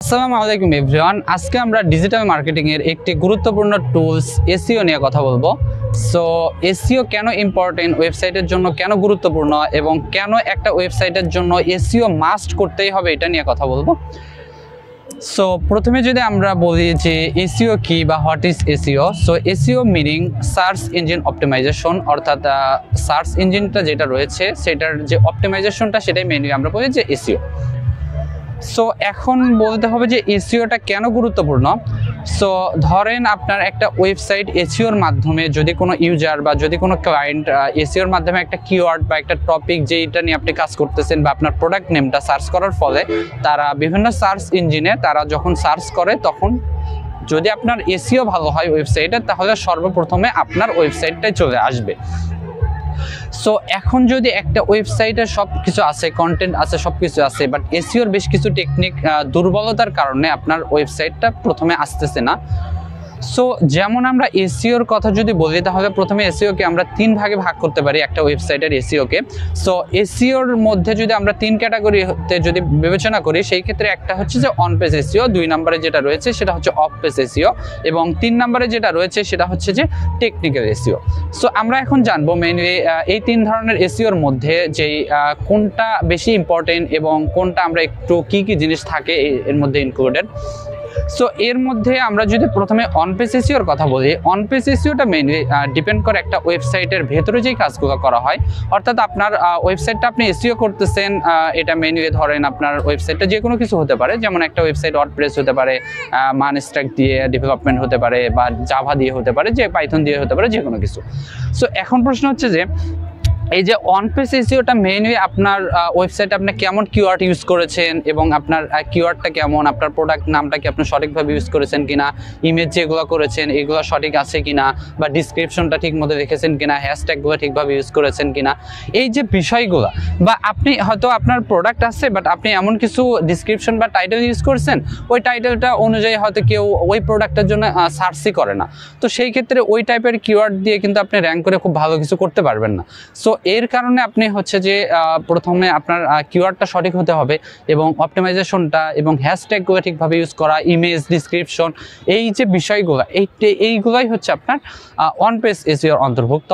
আসসালামু আলাইকুম এভরিওয়ান। আজকে আমরা ডিজিটাল মার্কেটিং এর একটি গুরুত্বপূর্ণ টুলস এসইও নিয়ে কথা বলবো। সো এসইও কেন ইম্পর্টেন্ট, ওয়েবসাইটের জন্য কেন গুরুত্বপূর্ণ এবং কেন একটা ওয়েবসাইটের জন্য এসইও মাস্ট করতেই হবে, এটা নিয়ে কথা বলবো। সো প্রথমে যদি আমরা বলি যে এসইও কি বা what is SEO. So SEO meaning search engine optimisation, অর্থাৎ সার্চ ইঞ্জিনটা যেটা রয়েছে সেটার যে অপটিমাইজেশনটা সেটাই মেনলি আমরা বলি যে এসইও। সো এখন বলতে হবে যে এসইওটা কেন গুরুত্বপূর্ণ। সো ধরেন আপনার একটা ওয়েবসাইট এসইওর মাধ্যমে যদি কোনো ইউজার বা যদি কোনো ক্লায়েন্ট এসইওর মাধ্যমে একটা কিওয়ার্ড বা একটা টপিক যেটা নিয়ে আপনি কাজ করতেছেন বা আপনার প্রোডাক্ট নেমটা সার্চ করার ফলে তারা বিভিন্ন সার্চ ইঞ্জিনে তারা যখন সার্চ করে তখন যদি আপনার এসইও ভালো হয় ওয়েবসাইটের, তাহলে সর্বপ্রথমে আপনার ওয়েবসাইটটাই চলে আসবে। সো এখন যদি একটা ওয়েবসাইটে সব কিছু আছে, কন্টেন্ট আছে, সব কিছু আছে, বাট এসইওর বেশ কিছু টেকনিক দুর্বলতার কারণে আপনার ওয়েবসাইটটা প্রথমে আসতেছে না। সো যেমন আমরা এসইওর কথা যদি বলি, তাহলে প্রথমে এসইওকে আমরা তিন ভাগে ভাগ করতে পারি একটা ওয়েবসাইটের এসইওকে। সো এসইওর মধ্যে যদি আমরা তিন ক্যাটাগরিতে যদি বিবেচনা করি, সেই ক্ষেত্রে একটা হচ্ছে যে অন পেজ এসইও, দুই নম্বরে যেটা রয়েছে সেটা হচ্ছে অফ পেজ এসইও, এবং তিন নম্বরে যেটা রয়েছে সেটা হচ্ছে যে টেকনিক্যাল এসইও। সো আমরা এখন জানবো মেইনলি এই তিন ধরনের এসইওর মধ্যে যেই কোনটা বেশি ইম্পর্টেন্ট এবং কোনটা আমরা একটু কি কি জিনিস থাকে এর মধ্যে ইনক্লুডেড। সো এর মধ্যে আমরা যদি প্রথমে অন পেজ এসইওর কথা বলি, অন পেজ এসইওটা মেইনলি ডিপেন্ড করে একটা ওয়েবসাইটের ভেতরে যেই কাজগুলো করা হয়, অর্থাৎ আপনার ওয়েবসাইটটা আপনি এসইও করতেছেন, এটা মেইনলি ধরেন আপনার ওয়েবসাইটটা যে কোনো কিছু হতে পারে, যেমন একটা ওয়েবসাইট ওয়ার্ডপ্রেস হতে পারে, মানস্ট্রাক দিয়ে ডেভেলপমেন্ট হতে পারে, বা জাভা দিয়ে হতে পারে, যে পাইথন দিয়ে হতে পারে, যে কোনো কিছু। সো এখন প্রশ্ন হচ্ছে যে এই যে অন পেজ এসইওটা মেইনলি আপনার ওয়েবসাইটে আপনি কেমন কিওয়ার্ড ইউজ করেছেন এবং আপনার কিওয়ার্ডটা কেমন, আপনার প্রোডাক্ট নামটা কি আপনি সঠিকভাবে ইউজ করেছেন কিনা, ইমেজ যেগুলো করেছেন এগুলো সঠিক আছে কিনা, বা ডিসক্রিপশনটা ঠিক মতো রেখেছেন কিনা, হ্যাশট্যাগুলো ঠিকভাবে ইউজ করেছেন কিনা, এই যে বিষয়গুলো। বা আপনি হয়তো আপনার প্রোডাক্ট আছে বাট আপনি এমন কিছু ডিসক্রিপশন বা টাইটেল ইউজ করছেন, ওই টাইটেলটা অনুযায়ী হয়তো কেউ ওই প্রোডাক্টের জন্য সার্চই করে না। তো সেই ক্ষেত্রে ওই টাইপের কিওয়ার্ড দিয়ে কিন্তু আপনি র্যাঙ্ক করে খুব ভালো কিছু করতে পারবেন না। সো এর কারণে আপনি হচ্ছে যে প্রথমে আপনার কিওয়ার্ডটা সঠিক হতে হবে এবং অপটিমাইজেশনটা এবং হ্যাশট্যাগুলো ঠিকভাবে ইউজ করা, ইমেজ, ডিসক্রিপশন, এই যে বিষয়গুলো এইগুলোই হচ্ছে আপনার অন পেজ এসইওর অন্তর্ভুক্ত।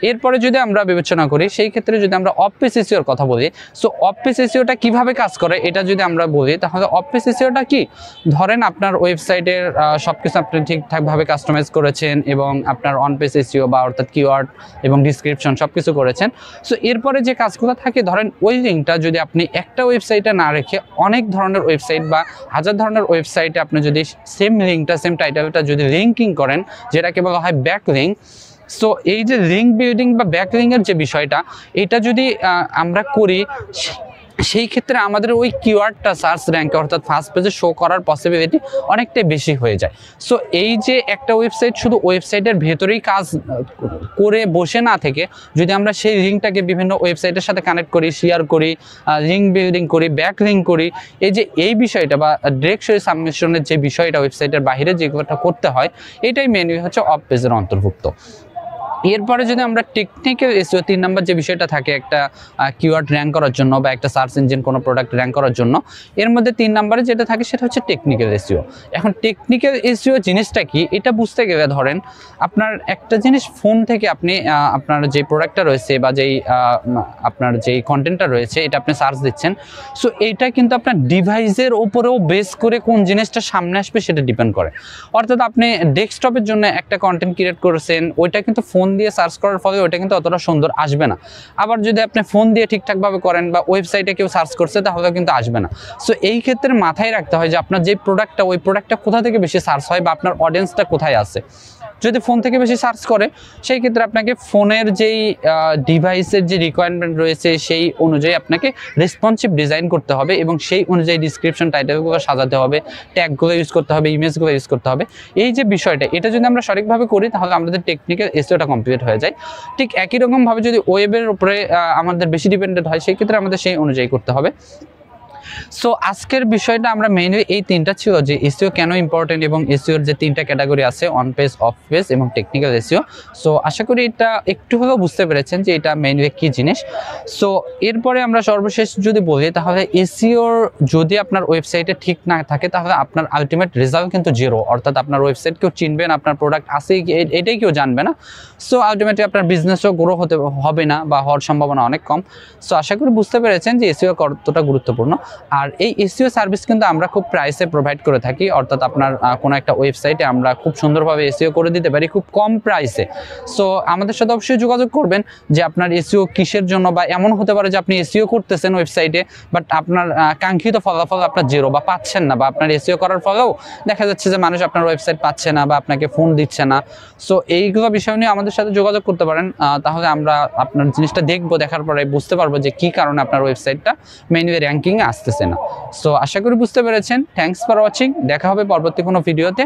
এরপরে যদি আমরা বিবেচনা করি, সেই ক্ষেত্রে যদি আমরা অফ পেজ এসইওর কথা বলি, সো অফ পেজ এসইওটা কীভাবে কাজ করে এটা যদি আমরা বলি, তাহলে অফ পেজ এসইওটা কি, ধরেন আপনার ওয়েবসাইটের সব কিছু আপনি ঠিকঠাকভাবে কাস্টমাইজ করেছেন এবং আপনার অন পেজ এসইও বা অর্থাৎ কিওয়ার্ড এবং ডিসক্রিপশন সব কিছু করেছেন। সো এরপরে যে কাজগুলো থাকে, ধরেন ওই লিঙ্কটা যদি আপনি একটা ওয়েবসাইটে না রেখে অনেক ধরনের ওয়েবসাইট বা হাজার ধরনের ওয়েবসাইটে আপনি যদি সেম লিঙ্কটা, সেম টাইটেলটা যদি লিঙ্কিং করেন, যেটাকে বলা হয় ব্যাক লিঙ্ক। সো এই যে লিঙ্ক বিল্ডিং বা ব্যাক লিঙ্কের যে বিষয়টা, এটা যদি আমরা করি, সেই ক্ষেত্রে আমাদের ওই কিওয়ার্ডটা সার্চ র্যাঙ্কে অর্থাৎ ফার্স্ট পেজে শো করার পসিবিলিটি অনেকটাই বেশি হয়ে যায়। সো এই যে একটা ওয়েবসাইট শুধু ওয়েবসাইটের ভেতরেই কাজ করে বসে না থেকে, যদি আমরা সেই লিঙ্কটাকে বিভিন্ন ওয়েবসাইটের সাথে কানেক্ট করি, শেয়ার করি, লিঙ্ক বিল্ডিং করি, ব্যাক লিঙ্ক করি, এই যে এই বিষয়টা বা ডিরেক্টরি সাবমিশনের যে বিষয়টা ওয়েবসাইটের বাইরে যেগুলোটা করতে হয়, এটাই মেনলি হচ্ছে অফ পেজের অন্তর্ভুক্ত। এরপরে যদি আমরা টেকনিক্যাল এসইও, তিন নম্বর যে বিষয়টা থাকে একটা কিওয়ার্ড র্যাঙ্ক করার জন্য বা একটা সার্চ ইঞ্জিন কোনো প্রোডাক্ট র্যাঙ্ক করার জন্য, এর মধ্যে তিন নম্বরে যেটা থাকে সেটা হচ্ছে টেকনিক্যাল এসইও। এখন টেকনিক্যাল এসইও জিনিসটা কি, এটা বুঝতে গেলে ধরেন আপনার একটা জিনিস ফোন থেকে আপনি আপনার যে প্রোডাক্টটা রয়েছে বা যেই আপনার যেই কন্টেন্টটা রয়েছে এটা আপনি সার্চ দিচ্ছেন, সো এইটা কিন্তু আপনার ডিভাইসের উপরেও বেস করে কোন জিনিসটা সামনে আসবে সেটা ডিপেন্ড করে। অর্থাৎ আপনি ডেস্কটপের জন্য একটা কন্টেন্ট ক্রিয়েট করেছেন, ওইটা কিন্তু ফোন দিয়ে সার্চ করার ফলে ওইটা কিন্তু অতটা সুন্দর আসবে না। আবার যদি আপনি ফোন দিয়ে ঠিকঠাকভাবে করেন বা ওয়েবসাইটে কেউ সার্চ করছে, তাহলে কিন্তু আসবে না। সো এই ক্ষেত্রে মাথায় রাখতে হয় যে আপনার যে প্রোডাক্টটা, ওই প্রোডাক্টটা কোথা থেকে বেশি সার্চ হয় বা আপনার অডিয়েন্সটা কোথায় আছে। যদি ফোন থেকে বেশি সার্চ করে, সেই ক্ষেত্রে আপনাকে ফোনের যেই ডিভাইসের যে রিকোয়ারমেন্ট রয়েছে সেই অনুযায়ী আপনাকে রেসপন্সিভ ডিজাইন করতে হবে এবং সেই অনুযায়ী ডিসক্রিপশন, টাইটেলগুলো সাজাতে হবে, ট্যাগগুলো ইউজ করতে হবে, ইমেজগুলো ইউজ করতে হবে। এই যে বিষয়টা, এটা যদি আমরা সঠিকভাবে করি তাহলে আমাদের টেকনিক্যাল এসইওটা কমপ্লিট হয়ে যায়। ঠিক একই রকমভাবে যদি ওয়েবের উপরে আমাদের বেশি ডিপেন্ডেন্ট হয়, সেই ক্ষেত্রে আমাদের সেই অনুযায়ী করতে হবে। সো আজকের বিষয়টা আমরা মেইনলি এই তিনটা ছিল যে এসইও কেন ইম্পর্টেন্ট এবং এসইওর যে তিনটা ক্যাটাগরি আছে, অন পেজ, অফ পেজ এবং টেকনিক্যাল এসইও। সো আশা করি এটা একটু হলেও বুঝতে পেরেছেন যে এটা মেইনলি কী জিনিস। সো এরপরে আমরা সর্বশেষ যদি বলি তাহলে এসইওর যদি আপনার ওয়েবসাইটে ঠিক না থাকে তাহলে আপনার আলটিমেট রেজাল্ট কিন্তু জিরো, অর্থাৎ আপনার ওয়েবসাইট কেউ চিনবে না, আপনার প্রোডাক্ট আছে এটাই কেউ জানবে না। সো আলটিমেটলি আপনার বিজনেসও গ্রো হবে না বা হওয়ার সম্ভাবনা অনেক কম। সো আশা করি বুঝতে পেরেছেন যে এসইও কতটা গুরুত্বপূর্ণ। আর এই এসইও সার্ভিস কিন্তু আমরা খুব প্রাইসে প্রোভাইড করে থাকি, অর্থাৎ আপনার কোনো একটা ওয়েবসাইটে আমরা খুব সুন্দরভাবে এসইও করে দিতে পারি খুব কম প্রাইসে। সো আমাদের সাথে অবশ্যই যোগাযোগ করবেন যে আপনার এসইও কিসের জন্য, বা এমন হতে পারে যে আপনি এসইও করতেছেন ওয়েবসাইটে বাট আপনার কাঙ্ক্ষিত ফলাফল আপনার জিরো বা পাচ্ছেন না, বা আপনার এসইও করার ফলেও দেখা যাচ্ছে যে মানুষ আপনার ওয়েবসাইট পাচ্ছে না বা আপনাকে ফোন দিচ্ছে না। সো এইগুলো বিষয় নিয়ে আমাদের সাথে যোগাযোগ করতে পারেন, তাহলে আমরা আপনার জিনিসটা দেখবো, দেখার পরে বুঝতে পারবো যে কী কারণে আপনার ওয়েবসাইটটা মেইনলি র্যাঙ্কিংয়ে আসতেছে না। সো আশা করি বুঝতে পেরেছেন। থ্যাংকস ফর ওয়াচিং, দেখা হবে পরবর্তী কোনো ভিডিওতে।